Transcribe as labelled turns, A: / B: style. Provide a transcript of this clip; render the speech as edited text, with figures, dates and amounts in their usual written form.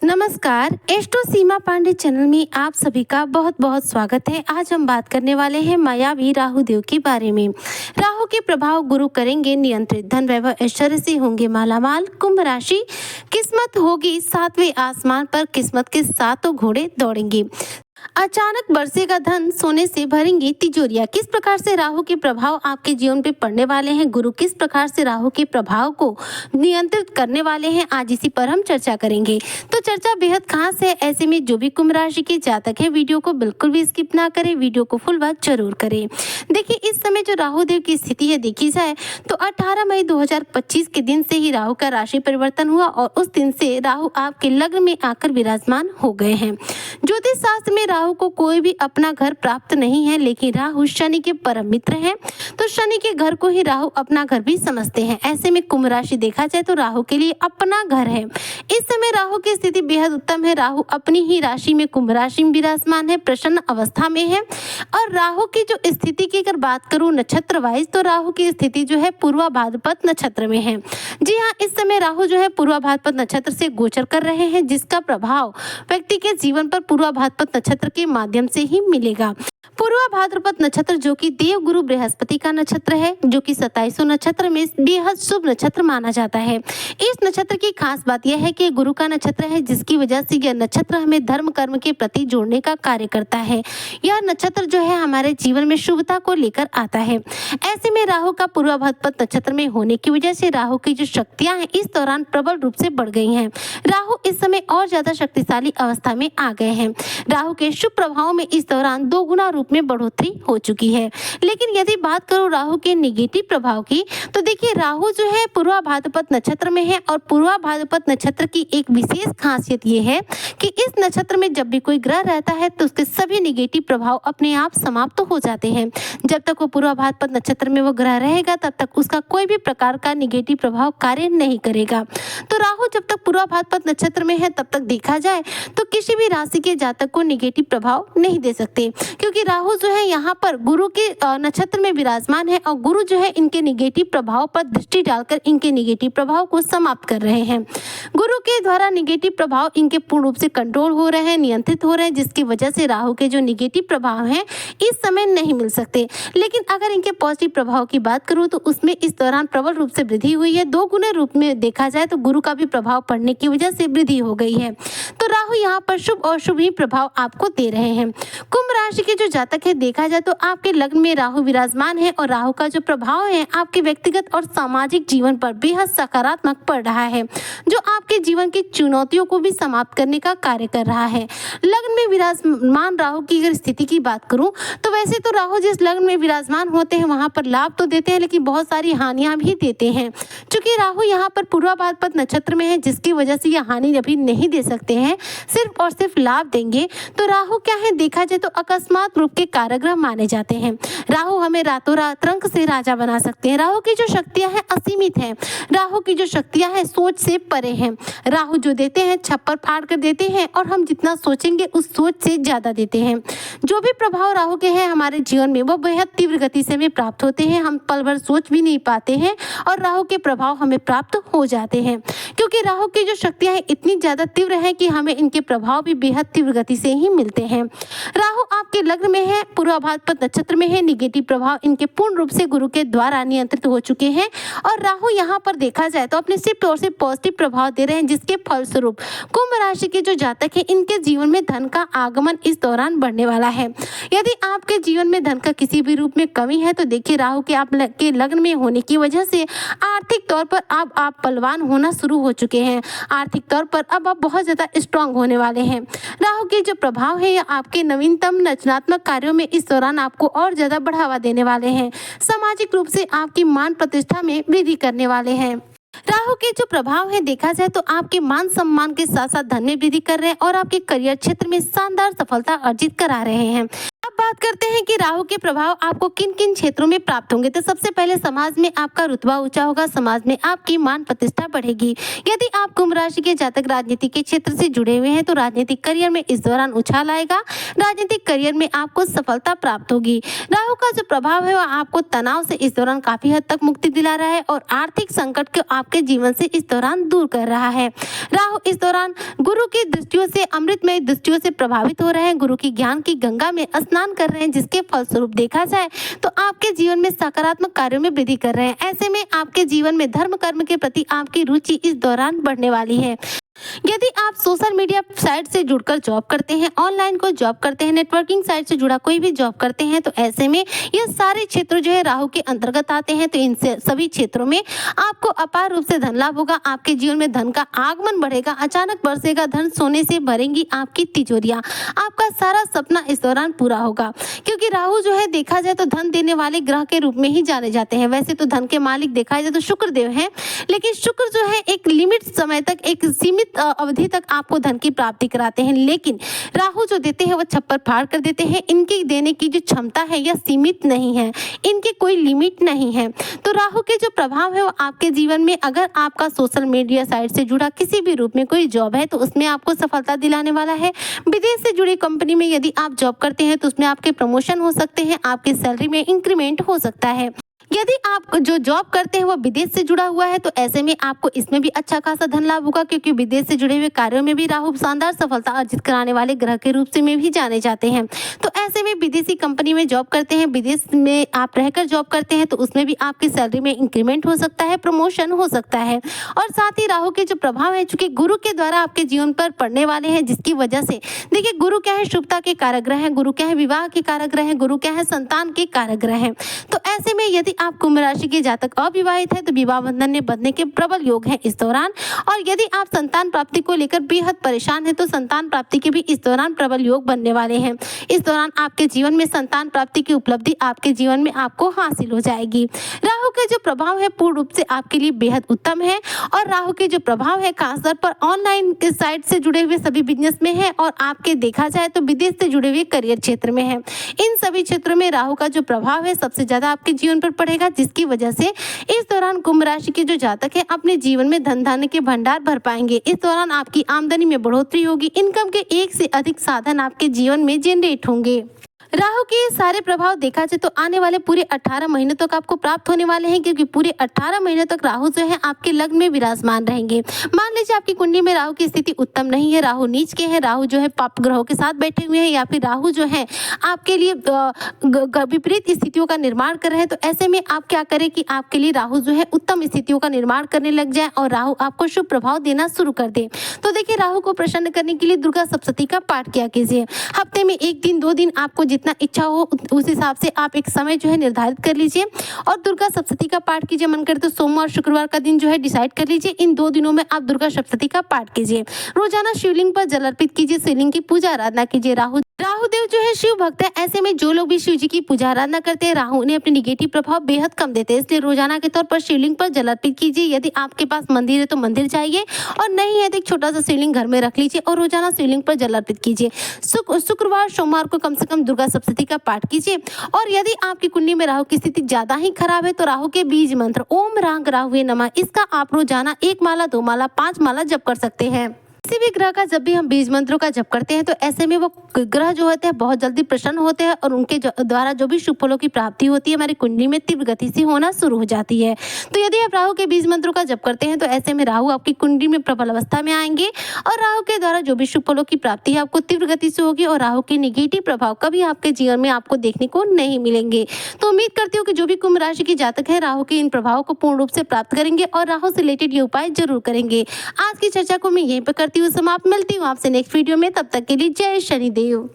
A: नमस्कार, एस्ट्रो सीमा पांडे चैनल में आप सभी का बहुत बहुत स्वागत है। आज हम बात करने वाले हैं मायावी राहु देव के बारे में। राहु के प्रभाव गुरु करेंगे नियंत्रित, धन वैभव ऐश्वर्य से होंगे मालामाल। कुंभ राशि, किस्मत होगी सातवें आसमान पर, किस्मत के सातों घोड़े दौड़ेंगे। अचानक बरसेगा धन, सोने से भरेंगी तिजोरियां। किस प्रकार से राहु के प्रभाव आपके जीवन पे पड़ने वाले हैं, गुरु किस प्रकार से राहु के प्रभाव को नियंत्रित करने वाले हैं, आज इसी पर हम चर्चा करेंगे। तो चर्चा बेहद खास है, ऐसे में जो भी कुंभ राशि के जातक है वीडियो को बिल्कुल भी स्किप ना करें, वीडियो को फुल वॉच जरूर करें। देखिए, इस समय जो राहु देव की स्थिति है देखी जाए तो 18 मई 2025 के दिन से ही राहु का राशि परिवर्तन हुआ और उस दिन से राहु आपके लग्न में आकर विराजमान हो गए हैं। ज्योतिष शास्त्र में राहु को कोई भी अपना घर प्राप्त नहीं है, लेकिन राहु शनि के परम मित्र हैं, तो शनि के घर को ही राहु अपना घर भी समझते हैं। ऐसे में कुंभ राशि देखा जाए तो राहु के लिए अपना घर है। इस समय राहु की स्थिति बेहद उत्तम है। राहु अपनी ही राशि में कुंभ राशि में विराजमान है, प्रसन्न अवस्था में है। और राहु की जो स्थिति की अगर बात करूं नक्षत्र वाइज, तो राहु की स्थिति जो है पूर्वा भाद्रपद नक्षत्र में है। जी हाँ, इस समय राहु जो है पूर्वा भाद्रपद नक्षत्र से गोचर कर रहे हैं, जिसका प्रभाव व्यक्ति के जीवन पर पूर्वा भाद्रपद नक्षत्र के माध्यम से ही मिलेगा। पूर्वा भाद्रपद नक्षत्र जो कि देव गुरु बृहस्पति का नक्षत्र है, जो कि 27 नक्षत्र में बेहद शुभ नक्षत्र माना जाता है। इस नक्षत्र की खास बात यह है कि गुरु का नक्षत्र है, जिसकी वजह से यह नक्षत्र हमें धर्म कर्म के प्रति जोड़ने का कार्य करता है। यह नक्षत्र जो है हमारे जीवन में शुभता को लेकर आता है। ऐसे में राहु का पूर्वा भाद्रपद नक्षत्र में होने की वजह से राहु की जो शक्तियां हैं इस दौरान प्रबल रूप से बढ़ गई हैं। राहु इस समय और ज्यादा शक्तिशाली अवस्था में आ गए हैं। राहु के शुभ प्रभाव में इस दौरान 2 गुना रूप में बढ़ोतरी हो चुकी है। लेकिन यदि बात करूं राहु के नेगेटिव प्रभाव की, तो देखिए राहु जो है पूर्वा भाद्रपद नक्षत्र में है और पूर्वा भाद्रपद नक्षत्र की एक विशेष खासियत ये है कि इस नक्षत्र में जब भी कोई ग्रह रहता है तो उसके सभी नेगेटिव प्रभाव अपने आप समाप्त हो जाते हैं। जब तक वो पूर्वा भाद्रपद नक्षत्र में वो ग्रह रहेगा तब तक उसका कोई भी प्रकार का नेगेटिव प्रभाव कार्य नहीं करेगा। तो राहु जब तक पूर्वा भाद्रपद नक्षत्र में है तब तक देखा जाए तो किसी भी राशि के जातक को नेगेटिव प्रभाव नहीं दे सकते, क्योंकि राहु जो है यहाँ पर गुरु के नक्षत्र में विराजमान है और गुरु जो है इनके नेगेटिव प्रभाव पर दृष्टि डालकर इनके नेगेटिव प्रभाव को समाप्त कर रहे हैं। गुरु के द्वारा नेगेटिव प्रभाव इनके पूर्ण रूप से कंट्रोल हो रहे हैं, नियंत्रित हो रहे हैं, जिसकी वजह से राहु के जो नेगेटिव प्रभाव हैं इस समय नहीं मिल सकते। लेकिन अगर इनके पॉजिटिव प्रभाव की बात करूँ तो उसमें इस दौरान प्रबल रूप से वृद्धि हुई है। 2 गुने रूप में देखा जाए तो गुरु का भी प्रभाव पड़ने की वजह से वृद्धि हो गई है। तो राहु यहाँ पर शुभ और शुभ ही प्रभाव आपको दे रहे हैं। कुंभ राशि के जो जातक है देखा जाए तो आपके लग्न में राहु विराजमान है और राहु का जो प्रभाव है आपके व्यक्तिगत और सामाजिक जीवन पर बेहद सकारात्मक पड़ रहा है, जो आपके जीवन की चुनौतियों को भी समाप्त करने का कार्य कर रहा है। लग्न में विराजमान राहु की अगर स्थिति की बात करूं तो वैसे तो राहु जिस लग्न में विराजमान होते हैं वहां पर लाभ तो देते हैं, लेकिन बहुत सारी हानियां भी देते हैं। चूंकि राहु यहाँ पर पूर्वा भाद्रपद नक्षत्र में है, जिसकी वजह से यह हानि अभी नहीं दे सकते हैं, सिर्फ और सिर्फ लाभ देंगे। तो राहु क्या है देखा जाए तो अकस्मात रूप के कारग्रह माने जाते हैं। राहु हमें रातों रात रंक से राजा बना सकते हैं। राहु की जो शक्तियां हैं असीमित हैं। राहु की जो शक्तियां हैं सोच से परे हैं। राहु जो देते हैं छप्पर फाड़ कर देते हैं और हम जितना सोचेंगे उस सोच से ज्यादा देते हैं। जो भी प्रभाव राहु के हैं हमारे जीवन में वो बेहद तीव्र गति से हमें प्राप्त होते हैं। हम पल भर सोच भी नहीं पाते हैं और राहु के प्रभाव हमें प्राप्त हो जाते हैं, क्योंकि राहु की जो शक्तियां हैं इतनी ज्यादा तीव्र है कि हमें इनके प्रभाव भी बेहद तीव्र गति से ही मिलते हैं। राहु आपके लग्न में है, पूर्वा भाद्रपद नक्षत्र में है, नेगेटिव प्रभाव इनके पूर्ण रूप से गुरु के द्वारा नियंत्रित हो चुके हैं और राहु यहाँ पर देखा जाए तो अपने सिर्फ और सिर्फ पॉजिटिव प्रभाव दे रहे हैं, जिसके फलस्वरूप कुंभ राशि के जो जातक है इनके जीवन में धन का आगमन इस दौरान बढ़ने वाला है। यदि आपके जीवन में धन का किसी भी रूप में कमी है तो देखिए राहु के आपके लग्न में होने की वजह से आर्थिक तौर पर अब आप बलवान होना शुरू हो चुके हैं। आर्थिक तौर पर अब आप बहुत ज्यादा स्ट्रांग होने वाले हैं। राहु के जो प्रभाव है आपके नवीनतम रचनात्मक कार्यों में इस दौरान आपको और ज्यादा बढ़ावा देने वाले हैं। सामाजिक रूप से आपकी मान प्रतिष्ठा में वृद्धि करने वाले हैं। राहु के जो प्रभाव है देखा जाए तो आपके मान सम्मान के साथ साथ धन में वृद्धि कर रहे हैं और आपके करियर क्षेत्र में शानदार सफलता अर्जित करा रहे हैं। अब बात करते हैं कि राहु के प्रभाव आपको किन किन क्षेत्रों में प्राप्त होंगे। तो सबसे पहले समाज में आपका रुतबा ऊंचा होगा, समाज में आपकी मान प्रतिष्ठा बढ़ेगी। यदि आप कुंभ राशि के जातक राजनीति के क्षेत्र से जुड़े हुए हैं तो राजनीतिक करियर में इस दौरान उछाल आएगा, राजनीतिक करियर में आपको सफलता प्राप्त होगी। राहु का जो प्रभाव है वह आपको तनाव से इस दौरान काफी हद तक मुक्ति दिला रहा है और आर्थिक संकट को आपके जीवन से इस दौरान दूर कर रहा है। राहु इस दौरान गुरु की दृष्टियों से, अमृतमय दृष्टियों से प्रभावित हो रहे हैं, गुरु की ज्ञान की गंगा में स्नान कर रहे हैं, जिसके फलस्वरूप देखा जाए तो आपके जीवन में सकारात्मक कार्यों में वृद्धि कर रहे हैं। ऐसे में आपके जीवन में धर्म कर्म के प्रति आपकी रुचि इस दौरान बढ़ने वाली है। यदि आप सोशल मीडिया साइट से जुड़कर जॉब करते हैं, ऑनलाइन कोई जॉब करते हैं, नेटवर्किंग साइट से जुड़ा कोई भी जॉब करते हैं, तो ऐसे में ये सारे क्षेत्र जो है राहु के अंतर्गत आते हैं। तो इन सभी क्षेत्रों में आपको अपार रूप से धन लाभ होगा, आपके जीवन में धन का आगमन बढ़ेगा, अचानक बरसेगा धन, सोने से भरेंगी आपकी तिजोरियां, आपका सारा सपना इस दौरान पूरा होगा। क्योंकि राहु जो है देखा जाए तो धन देने वाले ग्रह के रूप में ही जाने जाते हैं। वैसे तो धन के मालिक देखा जाए तो शुक्र देव है, लेकिन शुक्र जो है एक लिमिट समय तक, एक सीमित अवधि तक आपको धन की प्राप्ति कराते हैं, लेकिन राहु जो देते हैं वो छप्पर फाड़ कर देते हैं। इनकी देने की जो क्षमता है यह सीमित नहीं है, इनकी कोई लिमिट नहीं है। तो राहु के जो प्रभाव है वो आपके जीवन में, अगर आपका सोशल मीडिया साइट से जुड़ा किसी भी रूप में कोई जॉब है तो उसमें आपको सफलता दिलाने वाला है। विदेश से जुड़ी कंपनी में यदि आप जॉब करते हैं तो उसमें आपके प्रमोशन हो सकते हैं, आपकी सैलरी में इंक्रीमेंट हो सकता है। यदि आप जो जॉब करते हैं वो विदेश से जुड़ा हुआ है तो ऐसे में आपको इसमें भी अच्छा खासा धन लाभ होगा, क्योंकि विदेश से जुड़े हुए कार्यों में भी राहु शानदार सफलता अर्जित कराने वाले ग्रह के रूप से में भी जाने जाते हैं। तो ऐसे में विदेशी कंपनी में जॉब करते हैं, विदेश में आप रहकर जॉब करते हैं तो उसमें भी आपकी सैलरी में इंक्रीमेंट हो सकता है, प्रमोशन हो सकता है। और साथ ही राहु के जो प्रभाव है चूंकि गुरु के द्वारा आपके जीवन पर पड़ने वाले हैं, जिसकी वजह से देखिए गुरु क्या है, शुभता के कारक ग्रह है, गुरु क्या है, विवाह के कारक ग्रह है, गुरु क्या है, संतान के कारक ग्रह है। तो ऐसे में यदि आप कुंभ राशि के जातक अविवाहित है तो विवाह बंधन में बंधने के प्रबल योग हैं इस दौरान। और यदि आप संतान प्राप्ति को लेकर बेहद परेशान है तो संतान प्राप्ति के भी इस दौरान प्रबल योग बनने वाले हैं। इस दौरान आपके जीवन में संतान प्राप्ति की उपलब्धि आपके जीवन में आपको हासिल हो जाएगी। राहु के जो प्रभाव है पूर्ण रूप से आपके लिए बेहद उत्तम है, और राहु के जो प्रभाव है खासतौर पर ऑनलाइन के साइट से जुड़े हुए सभी बिजनेस में है, और आपके देखा जाए तो विदेश से जुड़े हुए करियर क्षेत्र में है। इन सभी क्षेत्रों में राहु का जो प्रभाव है सबसे ज्यादा आपके जीवन पर पड़ेगा, जिसकी वजह से इस दौरान कुंभ राशि के जो जातक है अपने जीवन में धन धान्य के भंडार भर पाएंगे। इस दौरान आपकी आमदनी में बढ़ोतरी होगी, इनकम के एक से अधिक साधन आपके जीवन में जनरेट होंगे। राहु के सारे प्रभाव देखा जाए तो आने वाले पूरे 18 महीनों तक आपको प्राप्त होने वाले हैं, क्योंकि पूरे 18 महीनों तक राहु जो है आपके लग्न में विराजमान रहेंगे। मान लीजिए आपकी कुंडली में राहु की स्थिति उत्तम नहीं है, राहु नीच के हैं, राहु जो है पाप ग्रहों के साथ बैठे हुए हैं, या फिर राहु जो है आपके लिए विपरीत स्थितियों का निर्माण कर रहे हैं, तो ऐसे में आप क्या करें कि आपके लिए राहु जो है उत्तम स्थितियों का निर्माण करने लग जाए और राहु आपको शुभ प्रभाव देना शुरू कर दे। तो देखिए राहु को प्रसन्न करने के लिए दुर्गा सप्तशती का पाठ किया कीजिए। हफ्ते में 1 दिन 2 दिन आपको जितना इच्छा हो उस हिसाब से आप एक समय जो है निर्धारित कर लीजिए और दुर्गा सप्तशती का पाठ कीजिए। मन करे तो सोमवार शुक्रवार का दिन जो है डिसाइड कर लीजिए। इन 2 दिनों में आप दुर्गा सप्तशती का पाठ कीजिए। रोजाना शिवलिंग पर जल अर्पित कीजिए, शिवलिंग की पूजा आराधना कीजिए। राहु देव जो है शिव भक्त है, ऐसे में जो लोग भी शिव जी की पूजा आराधना करते हैं राहु उन्हें अपने निगेटिव प्रभाव बेहद कम देते हैं, इसलिए रोजाना के तौर पर शिवलिंग पर जल अर्पित कीजिए। यदि आपके पास मंदिर है तो मंदिर जाइए, और नहीं है तो एक छोटा सा शिवलिंग घर में रख लीजिए और रोजाना शिवलिंग पर जल अर्पित कीजिए। शुक्रवार सोमवार को कम से कम दुर्गा सप्तशती का पाठ कीजिए। और यदि आपकी कुंडली में राहु की स्थिति ज्यादा ही खराब है तो राहु के बीज मंत्र ओम रांग राहुवे नमः, इसका आप रोजाना 1 माला 2 माला 5 माला जप कर सकते हैं। किसी भी ग्रह का जब भी हम बीज मंत्रों का जप करते हैं तो ऐसे में वो ग्रह जो होते हैं बहुत जल्दी प्रसन्न होते हैं और उनके द्वारा जो भी शुभ फलों की प्राप्ति होती है हमारी कुंडली में तीव्र गति से होना शुरू हो जाती है। तो यदि आप राहु के बीज मंत्रों का जप करते हैं तो ऐसे में राहु आपकी कुंडली में प्रबल अवस्था में आएंगे और राहु के द्वारा जो भी शुभ फलों की प्राप्ति है आपको तीव्र गति से होगी और राहु के निगेटिव प्रभाव कभी आपके जीवन में आपको देखने को नहीं मिलेंगे। तो उम्मीद करती हूँ कि जो भी कुंभ राशि के जातक है राहु के इन प्रभावों को पूर्ण रूप से प्राप्त करेंगे और राहु से रिलेटेड ये उपाय जरूर करेंगे। आज की चर्चा को मैं यहीं पर करती हूँ समाप्त। मिलती हूँ आपसे नेक्स्ट वीडियो में, तब तक के लिए जय शनिदेव।